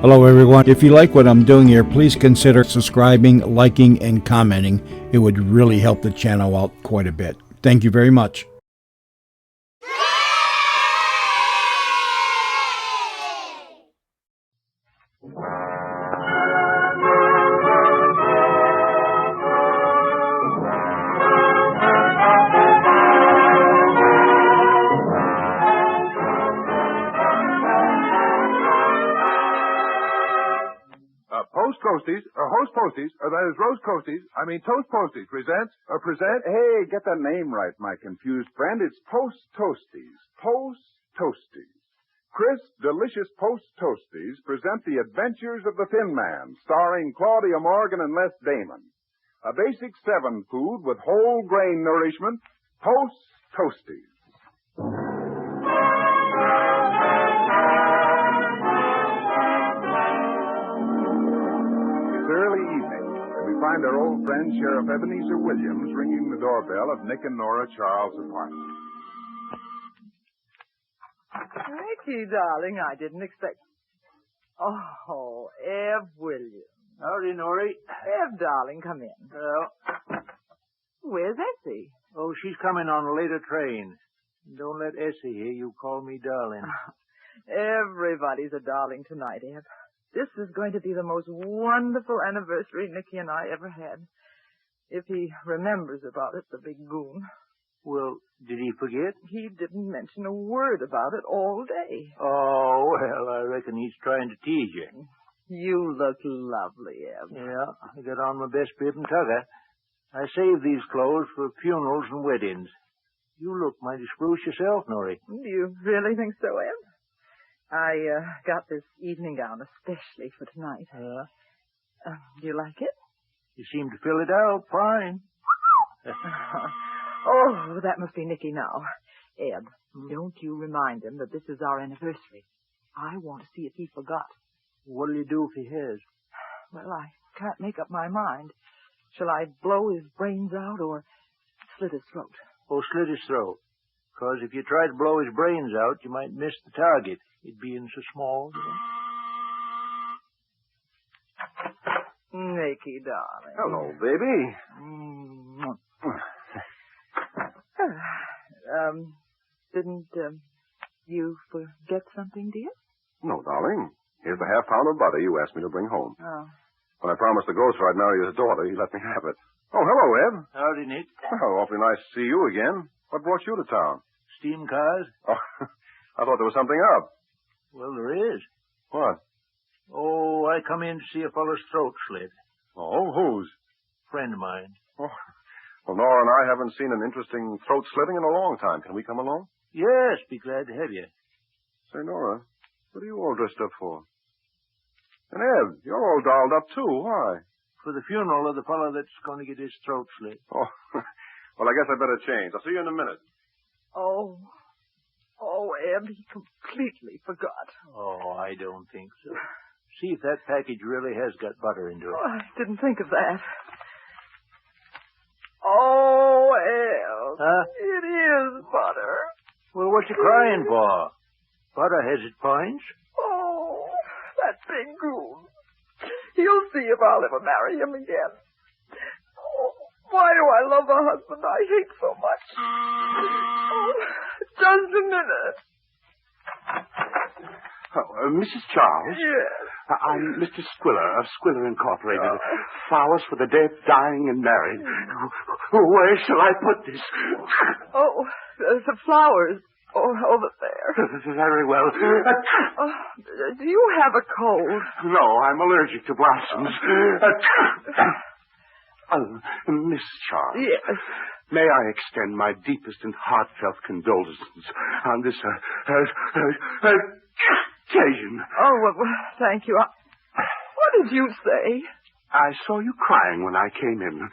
Hello, everyone. If you like what I'm doing here, please consider subscribing, liking, and commenting. It would really help the channel out quite a bit. Thank you very much. Toast Posties presents, Hey, get that name right, my confused friend. It's Post Toasties. Post Toasties. Crisp, delicious Post Toasties present The Adventures of the Thin Man, starring Claudia Morgan and Les Damon. A basic 7 food with whole grain nourishment, Post Toasties. It's early evening. We find our old friend, Sheriff Ebenezer Williams, ringing the doorbell of Nick and Nora Charles' apartment. Nicky, darling, I didn't expect... Oh, Ev Williams. Howdy, Norrie. Ev, darling, come in. Where's Essie? Oh, she's coming on a later train. Don't let Essie hear you call me darling. Everybody's a darling tonight, Ev. This is going to be the most wonderful anniversary Nicky and I ever had. If he remembers about it, the big goon. Well, did he forget? He didn't mention a word about it all day. Oh, well, I reckon he's trying to tease you. You look lovely, Ev. Yeah, I got on my best bib and tucker. I saved these clothes for funerals and weddings. You look mighty spruce yourself, Norrie. Do you really think so, Ev? I got this evening gown especially for tonight. Do you like it? You seem to fill it out fine. Oh, that must be Nicky now. Ed, don't you remind him that this is our anniversary. I want to see if he forgot. What'll you do if he has? Well, I can't make up my mind. Shall I blow his brains out or slit his throat? Oh, slit his throat. 'Cause if you try to blow his brains out, you might miss the target. It being so small, you know. Nicky, darling. Hello, baby. Didn't you forget something, dear? No, darling. Here's the half-pound of butter you asked me to bring home. Oh. When I promised the ghost I'd marry his daughter, he let me have it. Oh, hello, Ed. Howdy, Nick. Oh, awfully nice to see you again. What brought you to town? Steam cars? Oh, I thought there was something up. Well, there is. What? Oh, I come in to see a fellow's throat slit. Oh, whose? Friend of mine. Oh, well, Nora and I haven't seen an interesting throat slitting in a long time. Can we come along? Yes, be glad to have you. Say, Nora, what are you all dressed up for? And Ed, you're all dolled up, too. Why? For the funeral of the fellow that's going to get his throat slit. Oh, well, I guess I better change. I'll see you in a minute. Oh, Ed, he completely forgot. Oh, I don't think so. See if that package really has got butter into it. Oh, I didn't think of that. Oh, Ed. Huh? It is butter. Well, what you crying for? Butter has its points. Oh, that big goon. He'll see if I'll ever marry him again. Oh, why do I love the husband I hate so much? Oh, just a minute. Mrs. Charles? Yes. I'm Mr. Squiller of Squiller Incorporated. Flowers for the dead, dying, and married. Where shall I put this? Oh, the flowers. Oh, over there. Very well. Do you have a cold? No, I'm allergic to blossoms. Miss Charles. Yes. May I extend my deepest and heartfelt condolences on this occasion. Oh, well, thank you. What did you say? I saw you crying when I came in.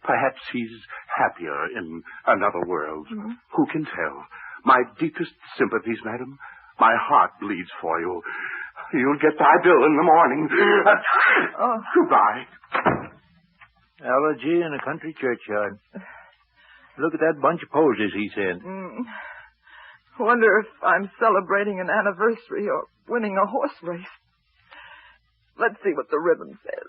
Perhaps he's happier in another world. Mm-hmm. Who can tell? My deepest sympathies, madam. My heart bleeds for you. You'll get my bill in the morning. Goodbye. Allergy in a country churchyard. Look at that bunch of posies he sent. Wonder if I'm celebrating an anniversary or winning a horse race. Let's see what the ribbon says.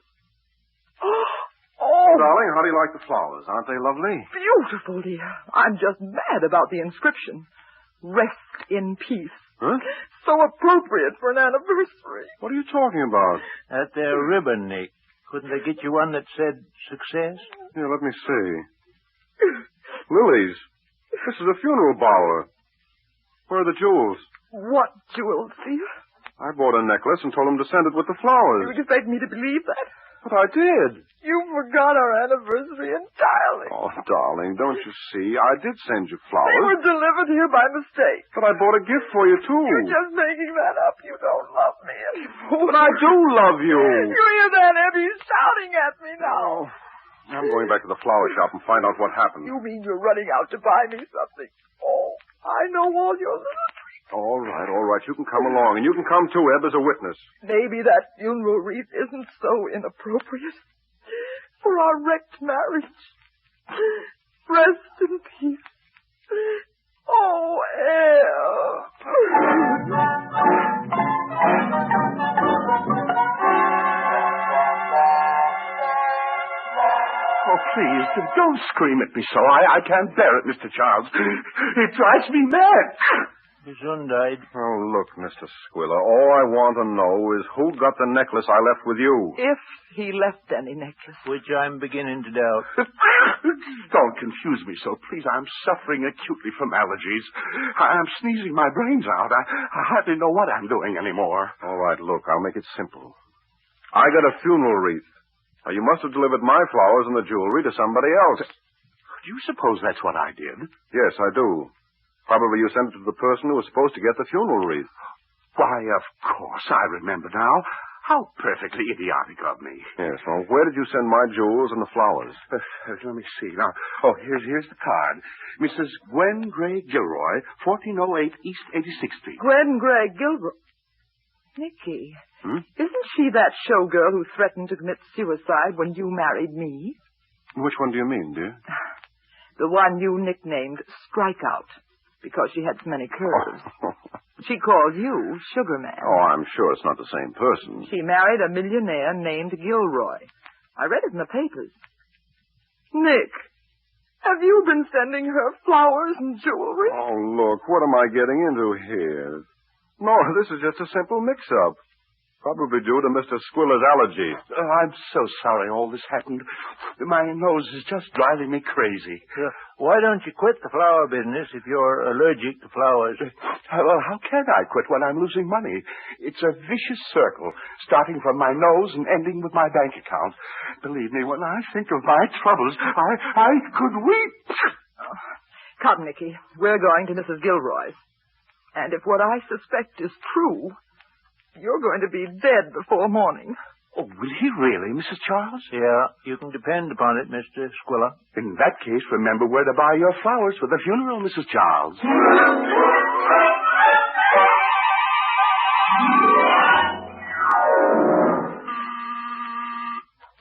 Oh, Darling, how do you like the flowers? Aren't they lovely? beautiful, dear. I'm just mad about the inscription. Rest in peace. Huh? So appropriate for an anniversary. What are you talking about? At their ribbon, Nick. Couldn't they get you one that said success? Here, let me see. Lily's. This is a funeral bower. Where are the jewels? What jewels, dear? I bought a necklace and told him to send it with the flowers. You expect me to believe that? But I did. You forgot our anniversary entirely. Oh, darling, don't you see? I did send you They flowers. were delivered here by mistake. But I bought a gift for you, too. You're just making that up. You don't love me anymore. But I do love you. You hear that, Eddie? He's shouting at me now. Oh, I'm going back to the flower shop and find out what happened. You mean you're running out to buy me something? Oh, I know all your little tricks. All right. You can come along. And you can come, too, Eb, as a witness. Maybe that funeral wreath isn't so inappropriate for our wrecked marriage. Rest in peace. Oh, Oh, please, don't scream at me so. I can't bear it, Mr. Charles. It drives me mad. Gesundheit. Oh, look, Mr. Squiller, all I want to know is who got the necklace I left with you. If he left any necklace. Which I'm beginning to doubt. Don't confuse me so, please. I'm suffering acutely from allergies. I'm sneezing my brains out. I hardly know what I'm doing anymore. All right, look, I'll make it simple. I got a funeral wreath. Now, you must have delivered my flowers and the jewelry to somebody else. Do you suppose that's what I did? Yes, I do. Probably you sent it to the person who was supposed to get the funeral wreath. Why, of course, I remember now. How perfectly idiotic of me. Yes, well, where did you send my jewels and the flowers? Let me see. Now, here's the card. Mrs. Gwen Gray Gilroy, 1408 East 86th Street. Gwen Gray Gilbert. Nicky, isn't she that showgirl who threatened to commit suicide when you married me? Which one do you mean, dear? The one you nicknamed Strikeout, because she had so many curves. She called you Sugar Man. Oh, I'm sure it's not the same person. She married a millionaire named Gilroy. I read it in the papers. Nick, have you been sending her flowers and jewelry? Oh, look, what am I getting into here? No, this is just a simple mix-up. Probably due to Mr. Squiller's allergy. I'm so sorry all this happened. My nose is just driving me crazy. Why don't you quit the flower business if you're allergic to flowers? Well, how can I quit when I'm losing money? It's a vicious circle, starting from my nose and ending with my bank account. Believe me, when I think of my troubles, I could weep. Come, Nicky. We're going to Mrs. Gilroy's. And if what I suspect is true, you're going to be dead before morning. Oh, will he really, Mrs. Charles? Yeah, you can depend upon it, Mr. Squiller. In that case, remember where to buy your flowers for the funeral, Mrs. Charles.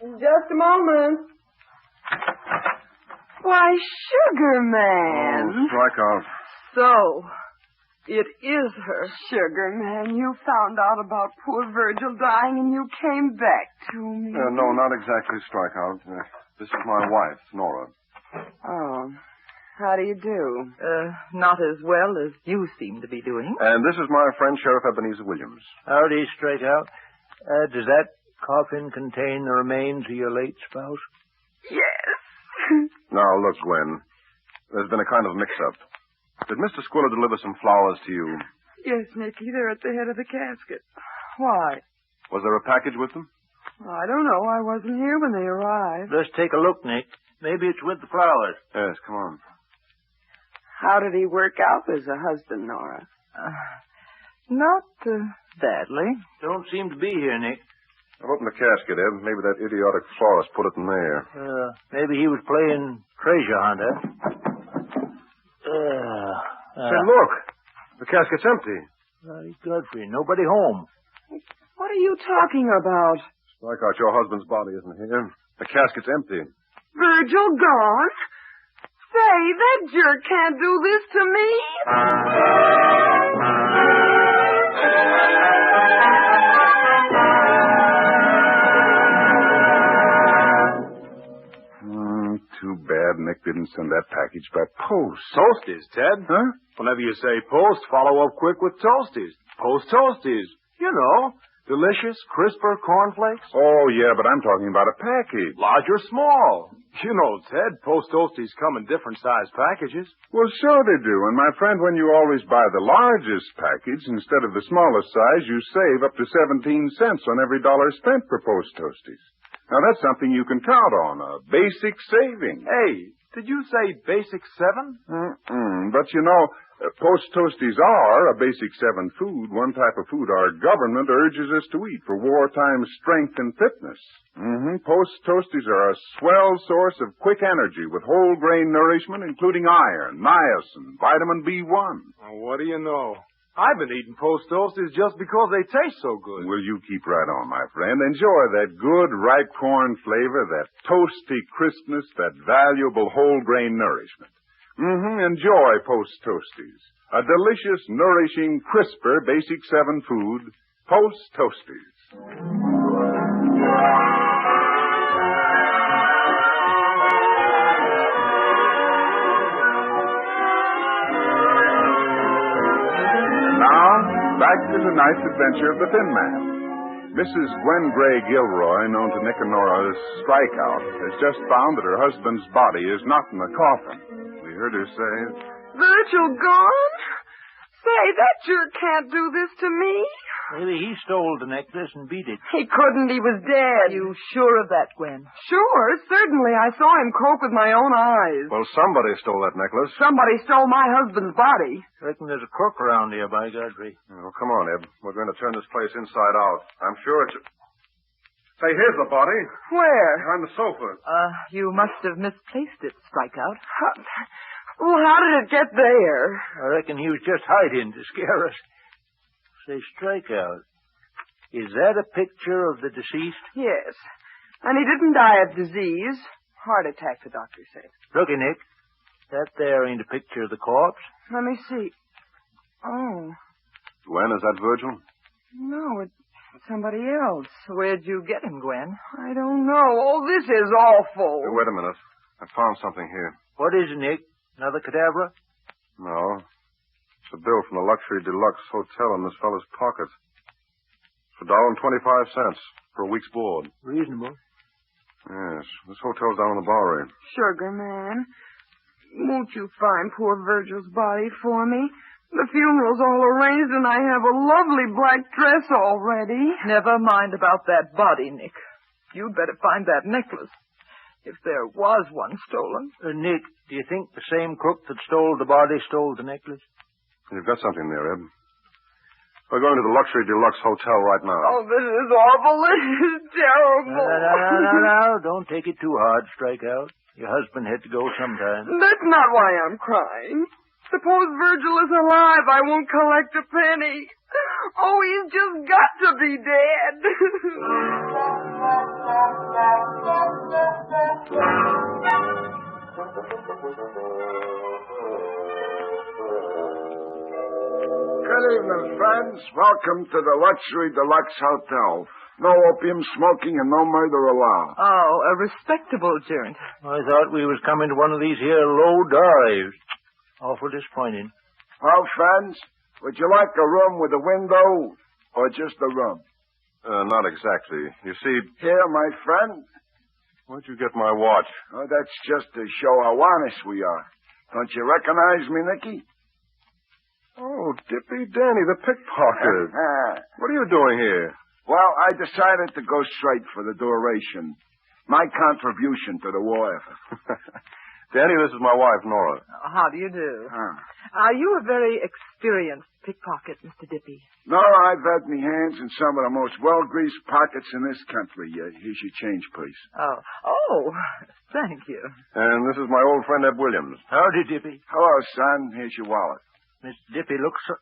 Just a moment. Why, Sugar Man. Strikeout. So, it is her. Sugar Man, you found out about poor Virgil dying and you came back to me. No, not exactly Strikeout. This is my wife, Nora. Oh, how do you do? Not as well as you seem to be doing. And this is my friend, Sheriff Ebenezer Williams. Howdy, straight out. Does that coffin contain the remains of your late spouse? Yes. Now, look, Gwen. There's been a kind of mix-up. Did Mr. Squiller deliver some flowers to you? Yes, Nicky, they're at the head of the casket. Why? Was there a package with them? I don't know. I wasn't here when they arrived. Let's take a look, Nick. Maybe it's with the flowers. Yes, come on. How did he work out as a husband, Nora? Not badly. Don't seem to be here, Nick. I've opened the casket, Eb. Maybe that idiotic florist put it in there. Maybe he was playing treasure hunter. Say, look. The casket's empty. Godfrey, nobody home. What are you talking about? Strikeout, your husband's body isn't here. The casket's empty. Virgil gone? Say, that jerk can't do this to me. Nick didn't send that package by post. Toasties, Ted. Huh? Whenever you say post, follow up quick with Toasties. Post Toasties. You know, delicious, crisper cornflakes. Oh, yeah, but I'm talking about a package. Large or small. You know, Ted, Post Toasties come in different size packages. Well, sure they do. And my friend, when you always buy the largest package instead of the smallest size, you save up to 17 cents on every dollar spent for Post Toasties. Now, that's something you can count on, a basic saving. Hey, did you say basic 7? But, you know, Post Toasties are a basic 7 food, one type of food our government urges us to eat for wartime strength and fitness. Post Toasties are a swell source of quick energy with whole grain nourishment, including iron, niacin, vitamin B1. What do you know? I've been eating Post Toasties just because they taste so good. Will you keep right on, my friend? Enjoy that good ripe corn flavor, that toasty crispness, that valuable whole grain nourishment. Enjoy Post Toasties. A delicious, nourishing, crisper, basic 7 food, Post Toasties. Back to tonight's adventure of the Thin Man. Mrs. Gwen Gray Gilroy, known to Nick and Nora as Strikeout, has just found that her husband's body is not in the coffin. We heard her say, Virgil gone? Say, that jerk can't do this to me. Maybe he stole the necklace and beat it. He couldn't. He was dead. You sure of that, Gwen? Sure, certainly. I saw him croak with my own eyes. Well, somebody stole that necklace. Somebody stole my husband's body. Reckon there's a crook around here, by Godfrey. Well, come on, Eb. We're going to turn this place inside out. I'm sure it's... Say, here's the body. Where? On the sofa. You must have misplaced it, Strikeout. Well, how did it get there? I reckon he was just hiding to scare us. Say, Strikeout, is that a picture of the deceased? Yes. And he didn't die of disease. Heart attack, the doctor said. Looky, Nick. That there ain't a picture of the corpse. Let me see. Oh. Gwen, is that Virgil? No, it's somebody else. Where'd you get him, Gwen? I don't know. Oh, this is awful. Hey, wait a minute. I found something here. What is it, Nick? Another cadaver? No. It's a bill from the Luxury Deluxe Hotel in this fellow's pocket. It's $1.25 for a week's board. Reasonable. Yes. This hotel's down on the Bowery. Sugar man, won't you find poor Virgil's body for me? The funeral's all arranged and I have a lovely black dress already. Never mind about that body, Nick. You'd better find that necklace. If there was one stolen. Nick, do you think the same crook that stole the body stole the necklace? You've got something there, Ed. We're going to the Luxury Deluxe Hotel right now. Oh, this is awful. This is terrible. No. Don't take it too hard, Strikeout. Your husband had to go sometime. That's not why I'm crying. Suppose Virgil is alive. I won't collect a penny. Oh, he's just got to be dead. Good evening, friends. Welcome to the Luxury Deluxe Hotel. No opium smoking and no murder allowed. Oh, a respectable joint. I thought we was coming to one of these here low dives. Awful disappointing. Well, friends, would you like a room with a window or just a room? Not exactly. You see... Here, my friend. Where'd you get my watch? Oh, that's just to show how honest we are. Don't you recognize me, Nicky? Oh, Dippy Danny, the pickpocket. What are you doing here? Well, I decided to go straight for the duration. My contribution to the war effort. Danny, this is my wife, Nora. How do you do? Are you a very experienced pickpocket, Mr. Dippy? No, I've had me hands in some of the most well-greased pockets in this country. Here's your change, please. Oh, thank you. And this is my old friend, Eb Williams. Howdy, Dippy. Hello, son. Here's your wallet. Mr. Dippy looks so...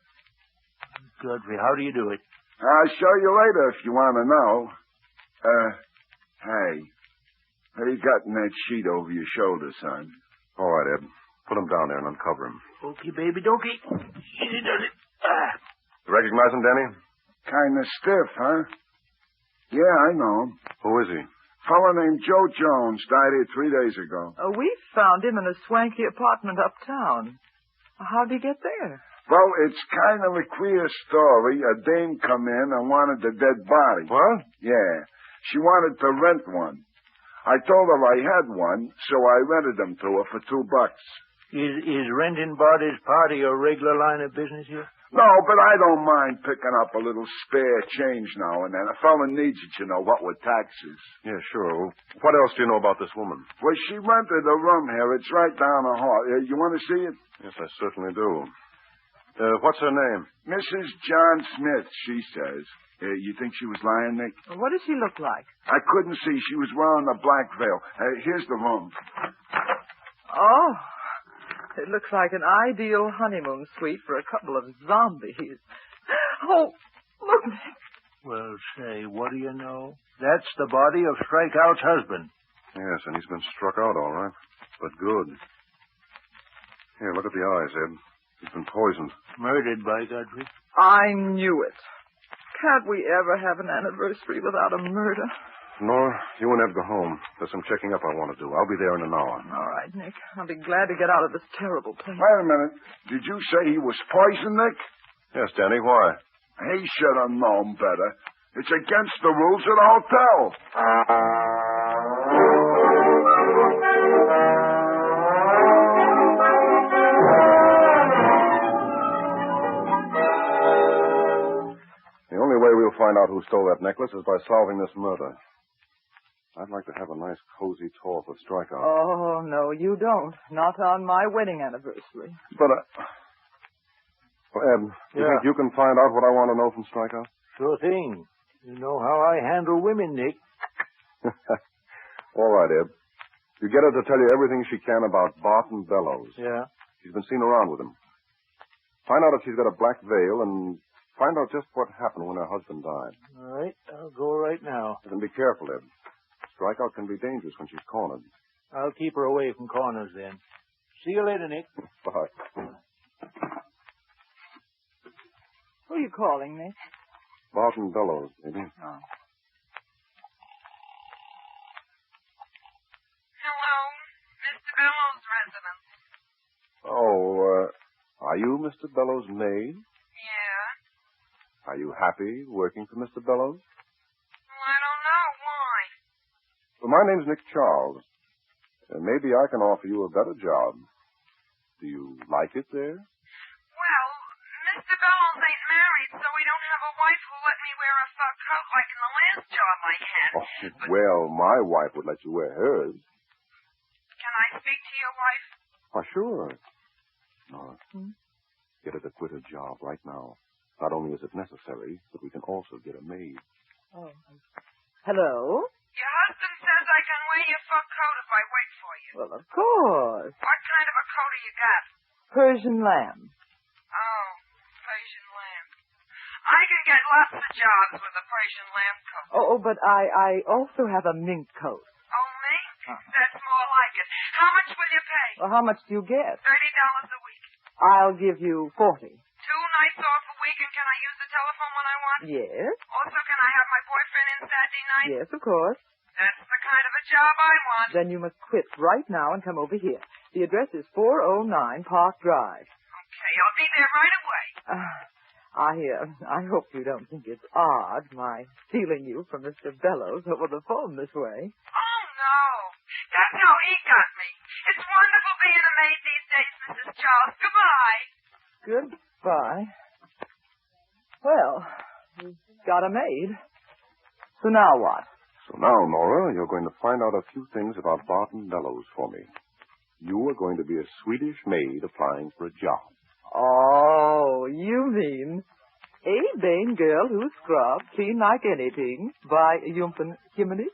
Godfrey, how do you do it? I'll show you later if you want to know. Hey, what do you got in that sheet over your shoulder, son? All right, Eb. Put him down there and uncover him. Okey, baby, dokey. Easy does it. You recognize him, Danny? Kind of stiff, huh? Yeah, I know him. Who is he? Fellow named Joe Jones died here 3 days ago. We found him in a swanky apartment uptown. How'd he get there? Well, it's kind of a queer story. A dame come in and wanted a dead body. What? Yeah. She wanted to rent one. I told her I had one, so I rented them to her for $2. Is renting bodies part of your regular line of business here? No, but I don't mind picking up a little spare change now and then. A fella needs it, you know, what with taxes. Yeah, sure. What else do you know about this woman? Well, she rented a room here. It's right down the hall. You want to see it? Yes, I certainly do. What's her name? Mrs. John Smith, she says. You think she was lying, Nick? What does she look like? I couldn't see. She was wearing a black veil. Here's the room. Oh, it looks like an ideal honeymoon suite for a couple of zombies. Oh, look, Nick. Well, say, what do you know? That's the body of Strikeout's husband. Yes, and he's been struck out, all right. But good. Here, look at the eyes, Ed. He's been poisoned. Murdered by Godfrey. I knew it. Can't we ever have an anniversary without a murder? Nora, you and Ed go home. There's some checking up I want to do. I'll be there in an hour. All right, Nick. I'll be glad to get out of this terrible place. Wait a minute. Did you say he was poisoned, Nick? Yes, Danny, why? He should have known better. It's against the rules of the hotel. The only way we'll find out who stole that necklace is by solving this murder. I'd like to have a nice, cozy talk with Strikeout. Oh, no, you don't. Not on my wedding anniversary. But, well, Ed, you think you can find out what I want to know from Strikeout? Sure thing. You know how I handle women, Nick. All right, Ed. You get her to tell you everything she can about Barton Bellows. Yeah? She's been seen around with him. Find out if she's got a black veil and find out just what happened when her husband died. All right, I'll go right now. And be careful, Ed. Strikeout can be dangerous when she's cornered. I'll keep her away from corners then. See you later, Nick. Bye. Who are you calling, Nick? Barton Bellows, maybe. Oh. Hello, Mr. Bellows' residence. Oh, are you Mr. Bellows' maid? Yeah? Are you happy working for Mr. Bellows? Well, I don't know. Why? Well, my name's Nick Charles. Maybe I can offer you a better job. Do you like it there? Well, Mr. Bellows ain't married, so we don't have a wife who'll let me wear a fur coat like in the last job I had. Oh, well, my wife would let you wear hers. Can I speak to your wife? Why, sure. Nora, get her to quit her job right now. Not only is it necessary, but we can also get a maid. Oh. Hello? Your husband says I can wear your fur coat if I wait for you. Well, of course. What kind of a coat have you got? Persian lamb. Oh, Persian lamb. I can get lots of jobs with a Persian lamb coat. Oh, but I also have a mink coat. Oh, mink? That's more like it. How much will you pay? Well, how much do you get? $30 a week. I'll give you 40. 2 nights off a week, and can I use the telephone when I want? Yes? Also, can I have my boyfriend in Saturday night? Yes, of course. That's the kind of a job I want. Then you must quit right now and come over here. The address is 409 Park Drive. Okay, I'll be there right away. I hope you don't think it's odd, my stealing you from Mr. Bellows over the phone this way. Oh, no. That's how he got me. It's wonderful being a maid these days, Mrs. Charles. Goodbye. Goodbye. Well, we've got a maid. So now what? So now, Nora, you're going to find out a few things about Barton Bellows for me. You are going to be a Swedish maid applying for a job. Oh, you mean a Bane girl who scrubs clean like anything by Jumpen Jiminy?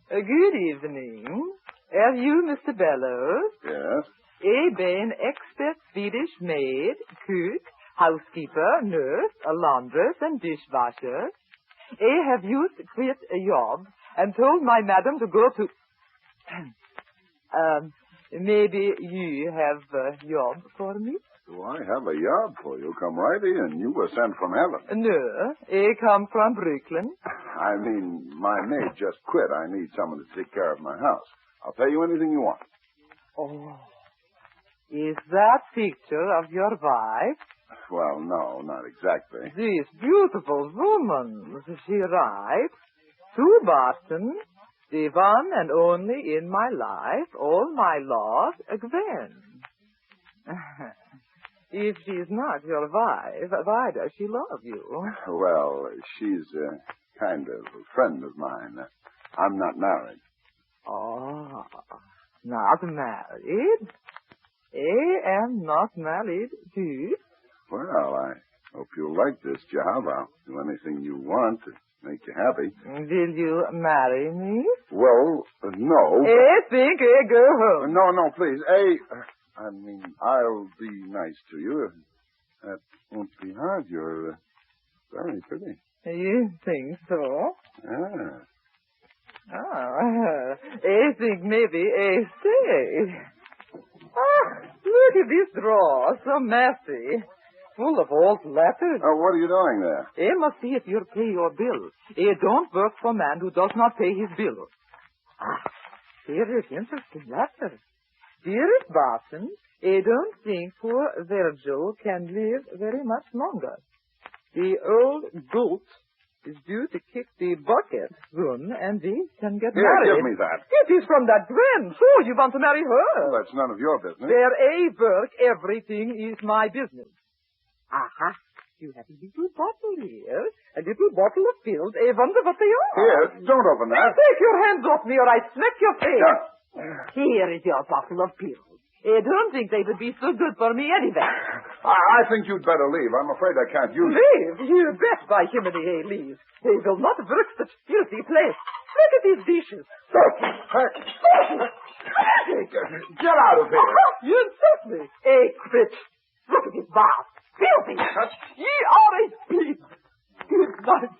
Good evening. Are you Mr. Bellows? Yes? A Bane expert Swedish maid, cook, housekeeper, nurse, a laundress, and dishwasher. Have used quit a job and told my madam to go to... Maybe you have a job for me? Do I have a job for you? Come right in. You were sent from heaven. No, I come from Brooklyn. I mean, my maid just quit. I need someone to take care of my house. I'll pay you anything you want. Oh, is that picture of your wife? Well, no, not exactly. This beautiful woman, is she right? To Boston, the one and only in my life, all my love, Gwen. If she's not your wife, why does she love you? Well, she's a kind of a friend of mine. I'm not married. Oh, not married? I am not married, too. Well, I hope you'll like this job. I'll do anything you want to make you happy. Will you marry me? Well, no. I think I go home. No, please. I mean, I'll be nice to you. That won't be hard. You're very pretty. You think so? Ah. Oh, I think maybe I stay. Ah, look at this drawer, so messy. Full of old letters. Oh, what are you doing there? I must see if you pay your bill. I don't work for a man who does not pay his bill. Ah, here is interesting letter. Dearest Barton, I don't think poor Virgil can live very much longer. The old goat is due to kick the bucket soon, and they can get Here, married. give me that. It is from that Gwen. So you want to marry her? Well, that's none of your business. Where I work, everything is my business. Aha. You have a little bottle here. A little bottle of pills. I wonder what they are. Here, don't open that. Take your hands off me or I smack your face. Yeah. Here is your bottle of pills. I don't think they would be so good for me anyway. I think you'd better leave. I'm afraid I can't use it. Leave? You bet by Jiminy I leave. They will not work such filthy place. Look at these dishes. Get out of here. You insult me. A quit. Look at this bath. Filthy. Ye are a beast. Good night.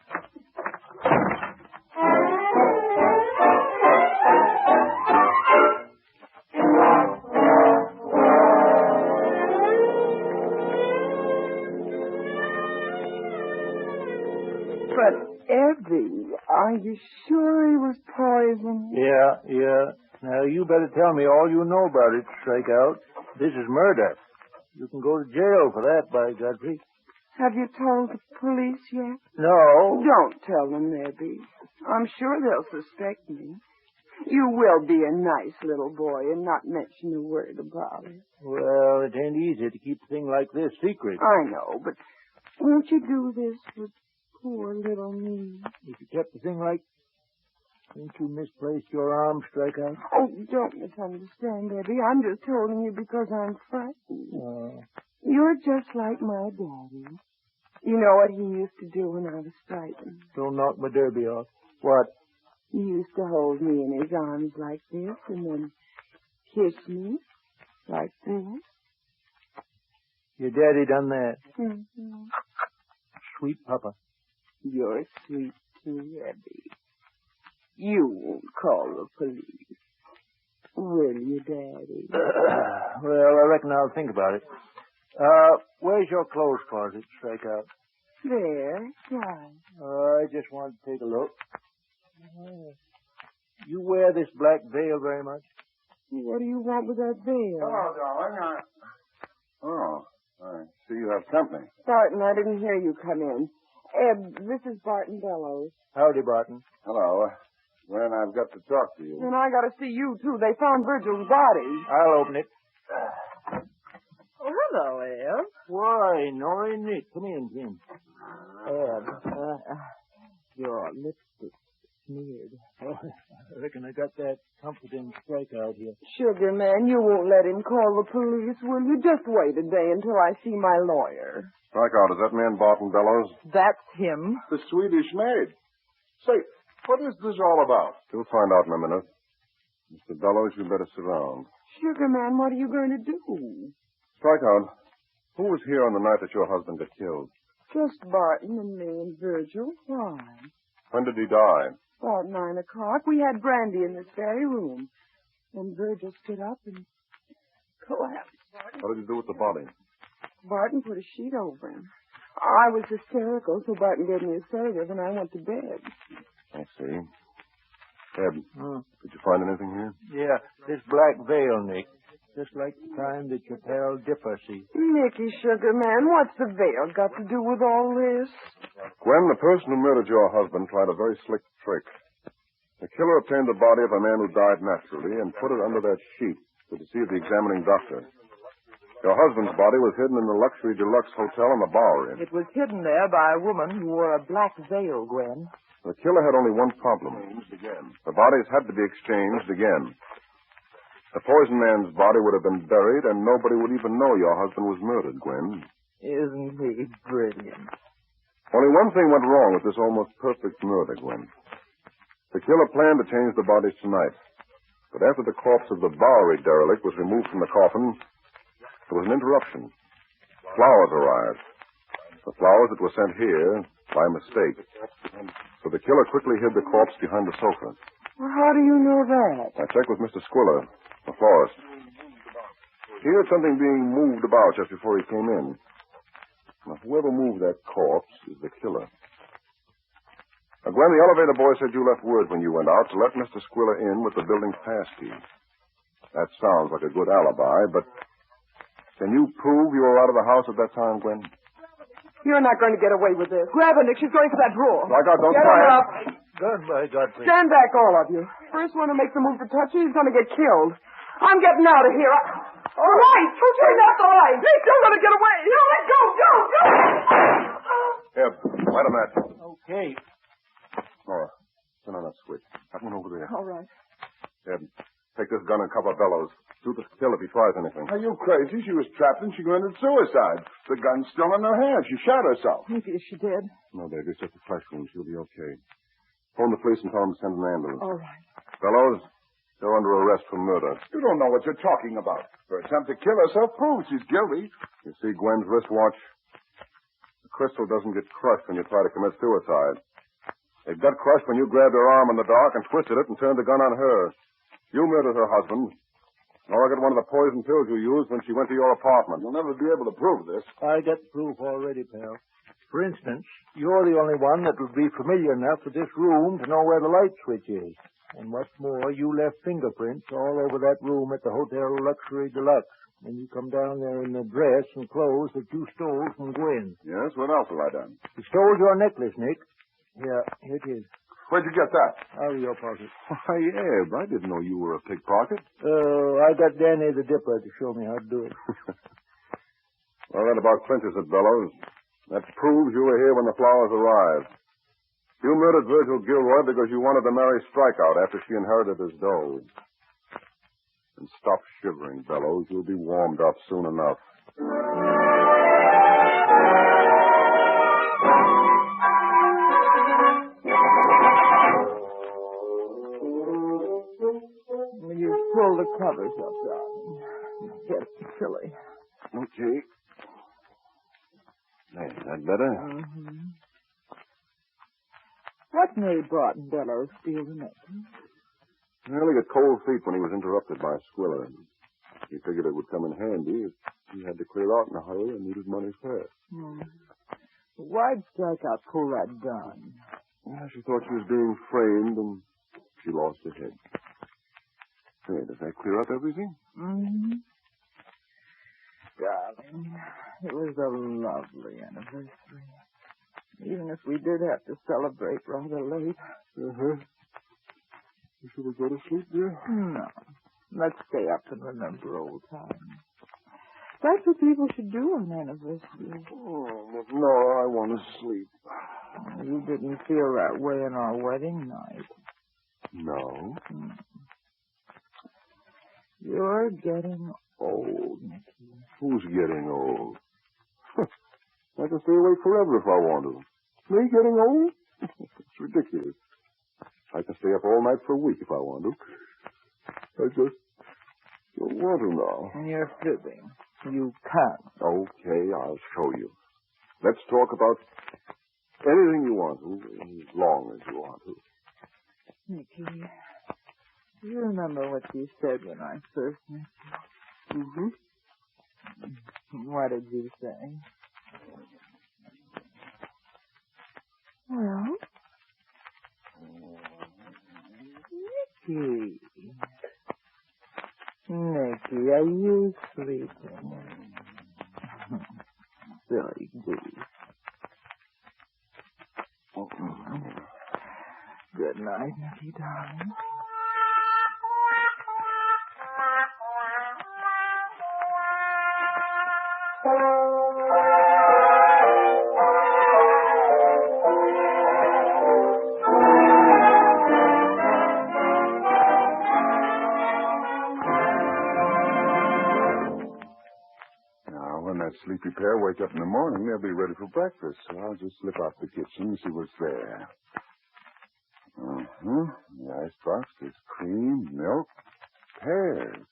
But, Eddie, are you sure he was poisoned? Yeah. Now, you better tell me all you know about it, Strikeout. This is murder. You can go to jail for that, by Godfrey. Have you told the police yet? No. Don't tell them, Eddie. I'm sure they'll suspect me. You will be a nice little boy and not mention a word about it. Well, it ain't easy to keep a thing like this secret. I know, but won't you do this for poor little me? If you kept the thing like... Ain't you misplaced your arm, Strikeout? Oh, don't misunderstand, Eddie. I'm just telling you because I'm frightened. You're just like my daddy. You know what he used to do when I was frightened? Don't knock my derby off. What? He used to hold me in his arms like this and then kiss me like this. Your daddy done that. Mm-hmm. Sweet papa. You're sweet too, Eddie. You won't call the police, will you, Daddy? Well, I reckon I'll think about it. Where's your clothes closet, Strikeout? There, right. I just wanted to take a look. You wear this black veil very much? What do you want with that veil? Hello, darling. Oh, I see you have company. Barton, I didn't hear you come in. Eb, this is Barton Bellows. Howdy, Barton. Hello. When I've got to talk to you. And I got to see you, too. They found Virgil's body. I'll open it. Oh, hello, Eb. Why, Norrie Nick. Come in, Jim. Eb, your lipstick smeared. Oh, I reckon I got that comforting Strikeout here. Sugar man, you won't let him call the police, will you? Just wait a day until I see my lawyer. Strikeout, is that man Barton Bellows? That's him. The Swedish maid. Say, what is this all about? You'll find out in a minute. Mr. Bellows, you better sit down. Sugar man, what are you going to do? Strikeout, who was here on the night that your husband got killed? Just Barton and me and Virgil. Why? When did he die? About 9 o'clock. We had brandy in this very room. Then Virgil stood up and collapsed. What did you do with the body? Barton put a sheet over him. I was hysterical, so Barton gave me a sedative, and I went to bed. I see. Ed, did you find anything here? Yeah, this black veil, Nick. Just like the time that your pal Dipper see. Nicky, sugar man, what's the veil got to do with all this? Gwen, the person who murdered your husband tried a very slick trick. The killer obtained the body of a man who died naturally and put it under that sheet to deceive the examining doctor. Your husband's body was hidden in the luxury deluxe hotel in the Bowery. It was hidden there by a woman who wore a black veil, Gwen. The killer had only one problem. The bodies had to be exchanged again. The poisoned man's body would have been buried, and nobody would even know your husband was murdered, Gwen. Isn't he brilliant? Only one thing went wrong with this almost perfect murder, Gwen. The killer planned to change the bodies tonight. But after the corpse of the Bowery derelict was removed from the coffin, there was an interruption. Flowers arrived. The flowers that were sent here by mistake. So the killer quickly hid the corpse behind the sofa. Well, how do you know that? I checked with Mr. Squiller, the florist. He heard something being moved about just before he came in. Now, whoever moved that corpse is the killer. Now, Gwen, the elevator boy said you left word when you went out to let Mr. Squiller in with the building's passkey. That sounds like a good alibi, but can you prove you were out of the house at that time, Gwen? You're not going to get away with this. Grab her, Nick. She's going for that drawer. Don't Get try her it. up. Good, by Godfrey. Stand back, all of you. First one to make the move to touch you, he's going to get killed. I'm getting out of here. All right. Turn off the light. Nick, don't let her get away. No, let go. Go. Here, light a match. Okay. Nora, turn on that switch. That one over there. All right. Here, take this gun and cover Bellows. Shoot the kill if he tries anything. Are you crazy? She was trapped and she committed suicide. The gun's still in her hand. She shot herself. Nicky, is she dead? No, baby, it's just a flesh wound. She'll be okay. Phone the police and tell them to send an ambulance. All right. Bellows, you're under arrest for murder. You don't know what you're talking about. Her attempt to kill herself proves she's guilty. You see Gwen's wristwatch? The crystal doesn't get crushed when you try to commit suicide. It got crushed when you grabbed her arm in the dark and twisted it and turned the gun on her. You murdered her husband. Nora got one of the poison pills you used when she went to your apartment. You'll never be able to prove this. I got proof already, pal. For instance, you're the only one that would be familiar enough with this room to know where the light switch is. And what's more, you left fingerprints all over that room at the Hotel Luxury Deluxe. And you come down there in the dress and clothes that you stole from Gwen. Yes? What else have I done? You stole your necklace, Nick. Here it is. Where'd you get that? Out of your pocket. Why, Eb, I didn't know you were a pickpocket. Oh, I got Danny the Dipper to show me how to do it. Well, that about clinches it, Bellows. That proves you were here when the flowers arrived. You murdered Virgil Gilroy because you wanted to marry Strikeout after she inherited his dough. And stop shivering, Bellows. You'll be warmed up soon enough. You pull the covers up, darling. It gets chilly. Okay. There, is that better? Mm-hmm. What made Barton Bellows steal the necklace? Well, he got cold feet when he was interrupted by Squiller. He figured it would come in handy if he had to clear out in a hurry and needed money fast. Why'd Strikeout pull that gun? Well, she thought she was being framed, and she lost her head. Hey, does that clear up everything? Mm-hmm. Darling, it was a lovely anniversary. Even if we did have to celebrate rather late. Uh-huh. Should we go to sleep, dear? No. Let's stay up and remember old times. That's what people should do on anniversaries. Oh, but no, I want to sleep. You didn't feel that way on our wedding night. No. You're getting old, Nicky. Who's getting old? I can stay awake forever if I want to. Me getting old? It's ridiculous. I can stay up all night for a week if I want to. I just don't want to now. You're fibbing. You can't. Okay, I'll show you. Let's talk about anything you want to, as long as you want to. Nicky, do you remember what you said when I first met Mm-hmm. What did you say? Well, Nicky. Nicky, are you sleeping? Silly goose. Good night, Nicky, darling. Now, when that sleepy pair wake up in the morning, they'll be ready for breakfast. So I'll just slip out the kitchen and see what's there. The icebox, there's cream, milk, pears.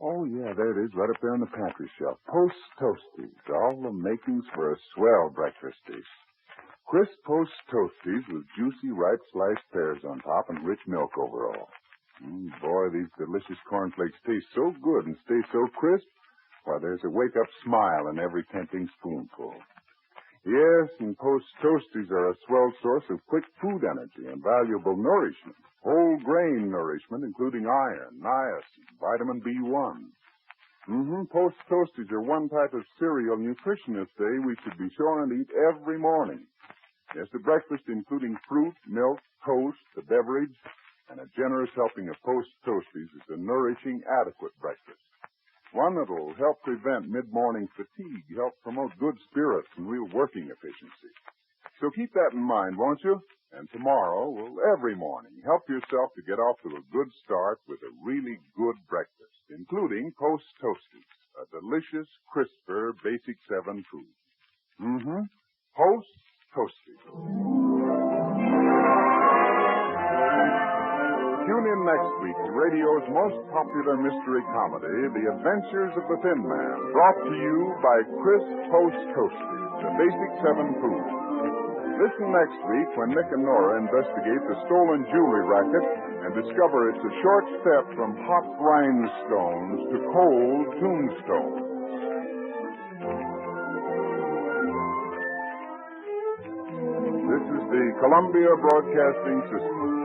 Oh, yeah, there it is, right up there on the pantry shelf. Post Toasties, all the makings for a swell breakfast dish. Crisp Post Toasties with juicy, ripe sliced pears on top and rich milk over all. Boy, these delicious cornflakes taste so good and stay so crisp. Why, there's a wake-up smile in every tempting spoonful. Yes, and Post Toasties are a swell source of quick food energy and valuable nourishment. Whole grain nourishment, including iron, niacin, vitamin B1. Post Toasties are one type of cereal nutritionists say we should be sure and eat every morning. Yes, the breakfast including fruit, milk, toast, the beverage, and a generous helping of Post Toasties is a nourishing, adequate breakfast. One that'll help prevent mid-morning fatigue, help promote good spirits and real working efficiency. So keep that in mind, won't you? And tomorrow, every morning, help yourself to get off to a good start with a really good breakfast, including Post Toasties, a delicious, crisper, basic 7 food. Post Toasties. Tune in next week to radio's most popular mystery comedy, The Adventures of the Thin Man, brought to you by Crisp Post Toasties, the basic 7 food. Listen next week when Nick and Nora investigate the stolen jewelry racket and discover it's a short step from hot rhinestones to cold tombstones. This is the Columbia Broadcasting System.